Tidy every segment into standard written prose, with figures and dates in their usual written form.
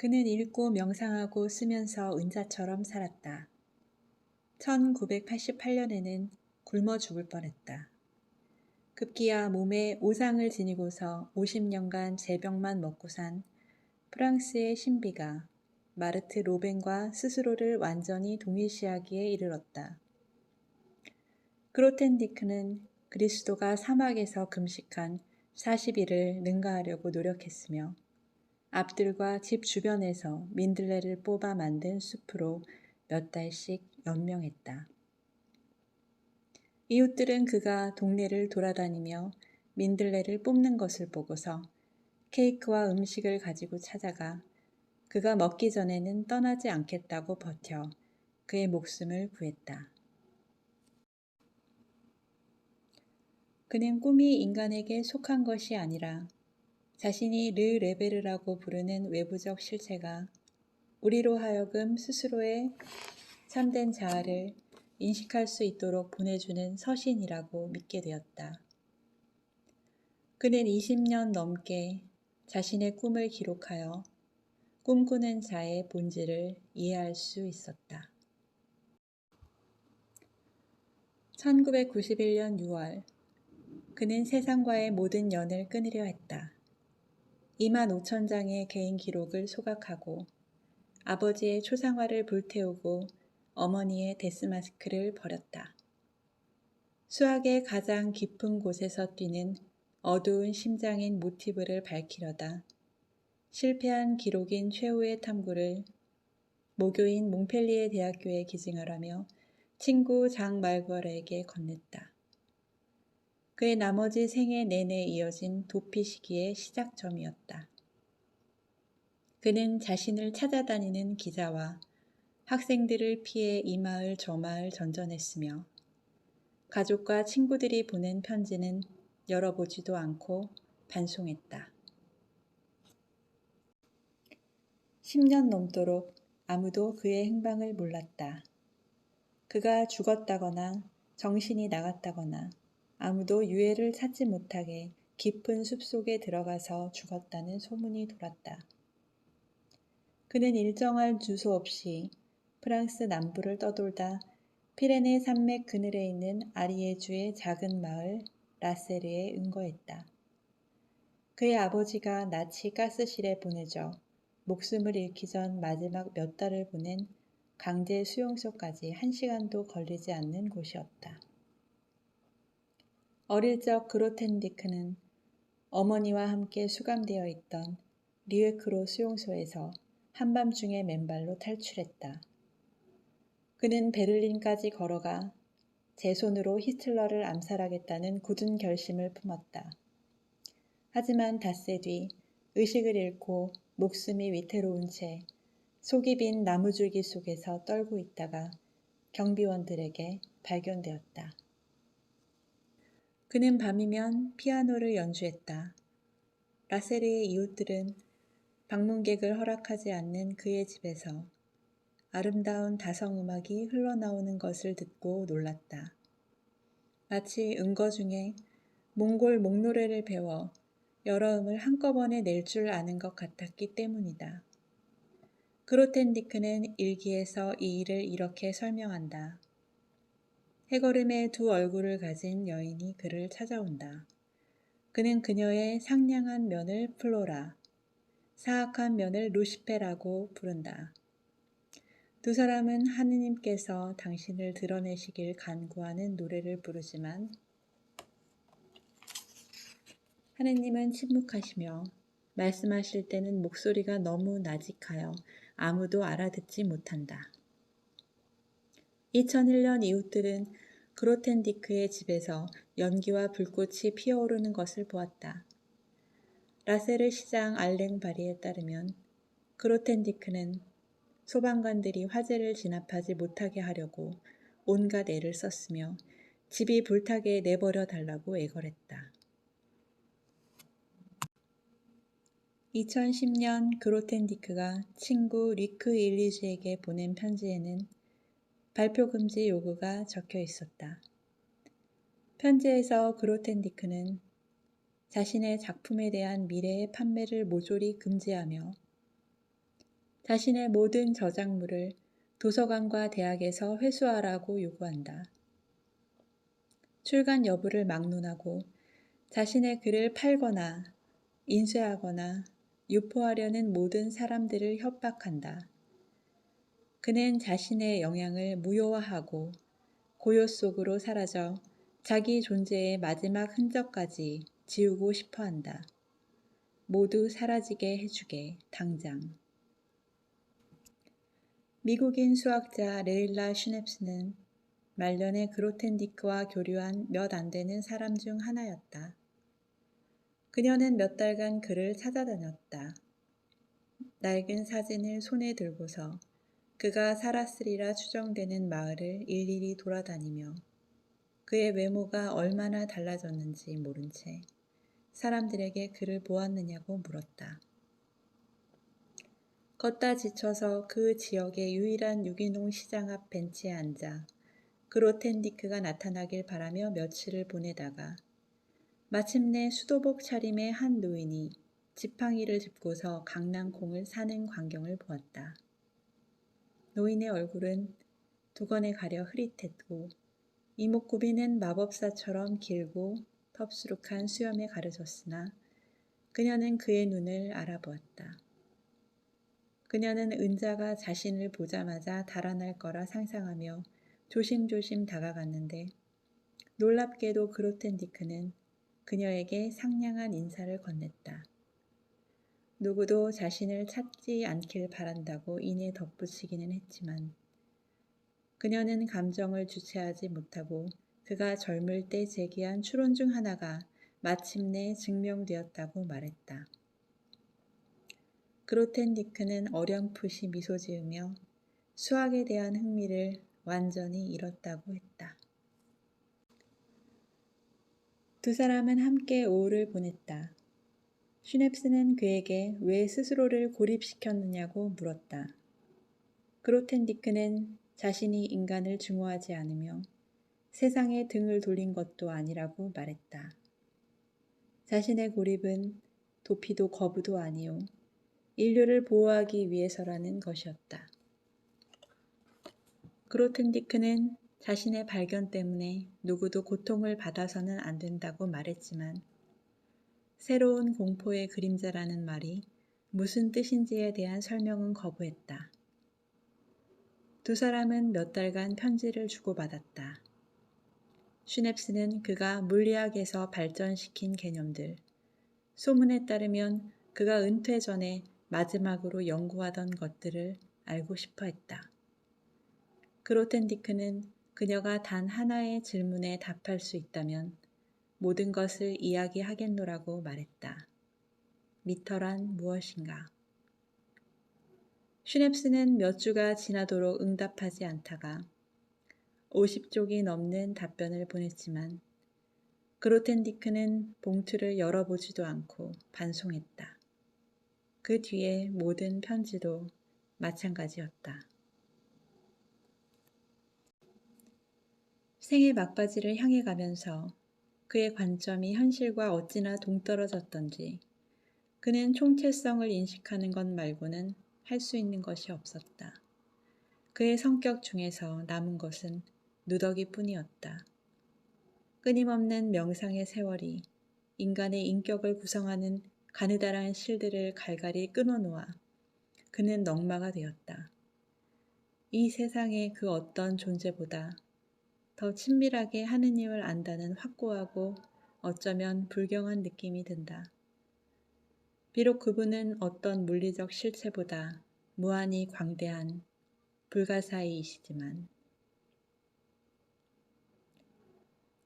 그는 읽고 명상하고 쓰면서 은자처럼 살았다. 1988년에는 굶어 죽을 뻔했다. 급기야 몸에 오상을 지니고서 50년간 제병만 먹고 산 프랑스의 신비가 마르트 로벤과 스스로를 완전히 동일시하기에 이르렀다. 그로텐디크는 그리스도가 사막에서 금식한 40일을 능가하려고 노력했으며 앞들과 집 주변에서 민들레를 뽑아 만든 숲으로 몇 달씩 연명했다. 이웃들은 그가 동네를 돌아다니며 민들레를 뽑는 것을 보고서 케이크와 음식을 가지고 찾아가 그가 먹기 전에는 떠나지 않겠다고 버텨 그의 목숨을 구했다. 그는 꿈이 인간에게 속한 것이 아니라 자신이 르 레베르라고 부르는 외부적 실체가 우리로 하여금 스스로의 참된 자아를 인식할 수 있도록 보내주는 서신이라고 믿게 되었다. 그는 20년 넘게 자신의 꿈을 기록하여 꿈꾸는 자의 본질을 이해할 수 있었다. 1991년 6월, 그는 세상과의 모든 연을 끊으려 했다. 25,000장의 개인 기록을 소각하고 아버지의 초상화를 불태우고 어머니의 데스마스크를 버렸다. 수학의 가장 깊은 곳에서 뛰는 어두운 심장인 모티브를 밝히려다 실패한 기록인 최후의 탐구를 모교인 몽펠리에 대학교에 기증하라며 친구 장 말거레에게 건넸다. 그의 나머지 생애 내내 이어진 도피 시기의 시작점이었다. 그는 자신을 찾아다니는 기자와 학생들을 피해 이 마을 저 마을 전전했으며 가족과 친구들이 보낸 편지는 열어보지도 않고 반송했다. 10년 넘도록 아무도 그의 행방을 몰랐다. 그가 죽었다거나 정신이 나갔다거나 아무도 유해를 찾지 못하게 깊은 숲속에 들어가서 죽었다는 소문이 돌았다. 그는 일정한 주소 없이 프랑스 남부를 떠돌다 피레네 산맥 그늘에 있는 아리에주의 작은 마을 라세르에 은거했다. 그의 아버지가 나치 가스실에 보내져 목숨을 잃기 전 마지막 몇 달을 보낸 강제 수용소까지 1시간도 걸리지 않는 곳이었다. 어릴 적 그로텐디크는 어머니와 함께 수감되어 있던 리에크로 수용소에서 한밤중에 맨발로 탈출했다. 그는 베를린까지 걸어가 제 손으로 히틀러를 암살하겠다는 굳은 결심을 품었다. 하지만 닷새 뒤 의식을 잃고 목숨이 위태로운 채 속이 빈 나무줄기 속에서 떨고 있다가 경비원들에게 발견되었다. 그는 밤이면 피아노를 연주했다. 라세르의 이웃들은 방문객을 허락하지 않는 그의 집에서 아름다운 다성음악이 흘러나오는 것을 듣고 놀랐다. 마치 은거 중에 몽골 목노래를 배워 여러 음을 한꺼번에 낼 줄 아는 것 같았기 때문이다. 그로텐디크는 일기에서 이 일을 이렇게 설명한다. 해거름의 두 얼굴을 가진 여인이 그를 찾아온다. 그는 그녀의 상냥한 면을 플로라, 사악한 면을 루시페라고 부른다. 두 사람은 하느님께서 당신을 드러내시길 간구하는 노래를 부르지만 하느님은 침묵하시며 말씀하실 때는 목소리가 너무 나직하여 아무도 알아듣지 못한다. 2001년 이웃들은 그로텐디크의 집에서 연기와 불꽃이 피어오르는 것을 보았다. 라세르 시장 알랭바리에 따르면 그로텐디크는 소방관들이 화재를 진압하지 못하게 하려고 온갖 애를 썼으며 집이 불타게 내버려 달라고 애걸했다. 2010년 그로텐디크가 친구 리크 일리즈에게 보낸 편지에는 발표 금지 요구가 적혀 있었다. 편지에서 그로텐디크는 자신의 작품에 대한 미래의 판매를 모조리 금지하며 자신의 모든 저작물을 도서관과 대학에서 회수하라고 요구한다. 출간 여부를 막론하고 자신의 글을 팔거나 인쇄하거나 유포하려는 모든 사람들을 협박한다. 그는 자신의 영향을 무효화하고 고요 속으로 사라져 자기 존재의 마지막 흔적까지 지우고 싶어 한다. 모두 사라지게 해주게, 당장. 미국인 수학자 레일라 슈넵스는 말년에 그로텐디크와 교류한 몇 안 되는 사람 중 하나였다. 그녀는 몇 달간 그를 찾아다녔다. 낡은 사진을 손에 들고서 그가 살았으리라 추정되는 마을을 일일이 돌아다니며 그의 외모가 얼마나 달라졌는지 모른 채 사람들에게 그를 보았느냐고 물었다. 걷다 지쳐서 그 지역의 유일한 유기농 시장 앞 벤치에 앉아 그로텐디크가 나타나길 바라며 며칠을 보내다가 마침내 수도복 차림의 한 노인이 지팡이를 짚고서 강낭콩을 사는 광경을 보았다. 노인의 얼굴은 두건에 가려 흐릿했고 이목구비는 마법사처럼 길고 텁수룩한 수염에 가려졌으나 그녀는 그의 눈을 알아보았다. 그녀는 은자가 자신을 보자마자 달아날 거라 상상하며 조심조심 다가갔는데 놀랍게도 그로텐디크는 그녀에게 상냥한 인사를 건넸다. 누구도 자신을 찾지 않길 바란다고 이내 덧붙이기는 했지만 그녀는 감정을 주체하지 못하고 그가 젊을 때 제기한 추론 중 하나가 마침내 증명되었다고 말했다. 그로텐디크는 어렴풋이 미소 지으며 수학에 대한 흥미를 완전히 잃었다고 했다. 두 사람은 함께 오후를 보냈다. 슈넵스는 그에게 왜 스스로를 고립시켰느냐고 물었다. 그로텐디크는 자신이 인간을 증오하지 않으며 세상에 등을 돌린 것도 아니라고 말했다. 자신의 고립은 도피도 거부도 아니오 인류를 보호하기 위해서라는 것이었다. 그로텐디크는 자신의 발견 때문에 누구도 고통을 받아서는 안 된다고 말했지만 새로운 공포의 그림자라는 말이 무슨 뜻인지에 대한 설명은 거부했다. 두 사람은 몇 달간 편지를 주고받았다. 슈넵스는 그가 물리학에서 발전시킨 개념들, 소문에 따르면 그가 은퇴 전에 마지막으로 연구하던 것들을 알고 싶어 했다. 그로텐디크는 그녀가 단 하나의 질문에 답할 수 있다면 모든 것을 이야기하겠노라고 말했다. 미터란 무엇인가? 슈넵스는 몇 주가 지나도록 응답하지 않다가 50쪽이 넘는 답변을 보냈지만 그로텐디크는 봉투를 열어보지도 않고 반송했다. 그 뒤에 모든 편지도 마찬가지였다. 생의 막바지를 향해 가면서 그의 관점이 현실과 어찌나 동떨어졌던지 그는 총체성을 인식하는 것 말고는 할 수 있는 것이 없었다. 그의 성격 중에서 남은 것은 누더기뿐이었다. 끊임없는 명상의 세월이 인간의 인격을 구성하는 가느다란 실들을 갈갈이 끊어놓아 그는 넝마가 되었다. 이 세상의 그 어떤 존재보다 더 친밀하게 하느님을 안다는 확고하고 어쩌면 불경한 느낌이 든다. 비록 그분은 어떤 물리적 실체보다 무한히 광대한 불가사의이시지만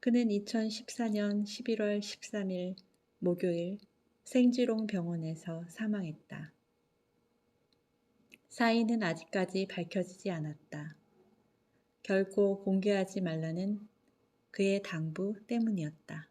그는 2014년 11월 13일 목요일 생지롱 병원에서 사망했다. 사인은 아직까지 밝혀지지 않았다. 결코 공개하지 말라는 그의 당부 때문이었다.